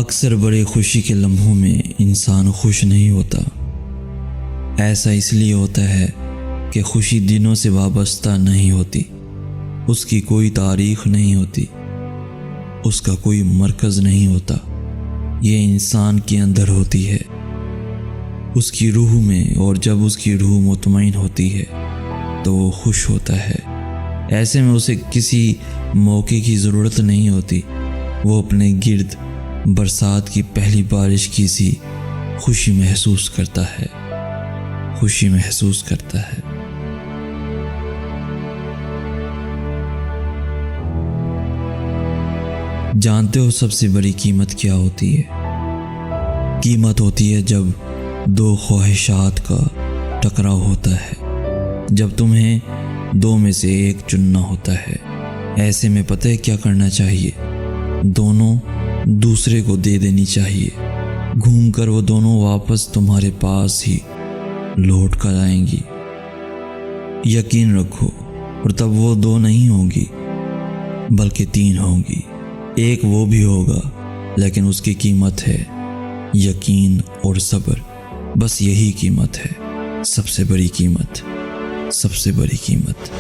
अक्सर बड़े खुशी के लम्हों में इंसान खुश नहीं होता। ऐसा इसलिए होता है कि खुशी दिनों से वाबस्ता नहीं होती, उसकी कोई तारीख नहीं होती, उसका कोई मरकज़ नहीं होता। ये इंसान के अंदर होती है, उसकी रूह में, और जब उसकी रूह मुतमईन होती है तो वो खुश होता है। ऐसे में उसे किसी मौके की ज़रूरत नहीं होती, वो अपने गिर्द बरसात की पहली बारिश की सी खुशी महसूस करता है, खुशी महसूस करता है। जानते हो सबसे बड़ी कीमत क्या होती है? कीमत होती है जब दो ख्वाहिशात का टकराव होता है, जब तुम्हें दो में से एक चुनना होता है। ऐसे में पता है क्या करना चाहिए? दोनों दूसरे को दे देनी चाहिए। घूमकर वो दोनों वापस तुम्हारे पास ही लौट कर आएंगी, यकीन रखो। और तब वो दो नहीं होंगी बल्कि तीन होंगी। एक वो भी होगा, लेकिन उसकी कीमत है यकीन और सब्र। बस यही कीमत है, सबसे बड़ी कीमत, सबसे बड़ी कीमत।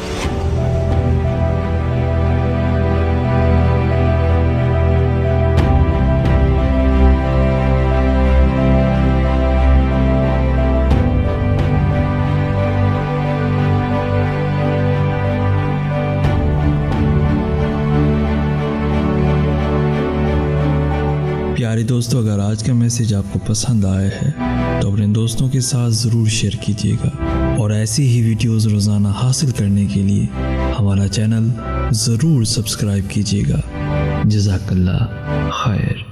प्यारे दोस्तों, अगर आज का मैसेज आपको पसंद आया है तो अपने दोस्तों के साथ ज़रूर शेयर कीजिएगा, और ऐसी ही वीडियोज़ रोज़ाना हासिल करने के लिए हमारा चैनल ज़रूर सब्सक्राइब कीजिएगा। जज़ाकल्लाह खैर।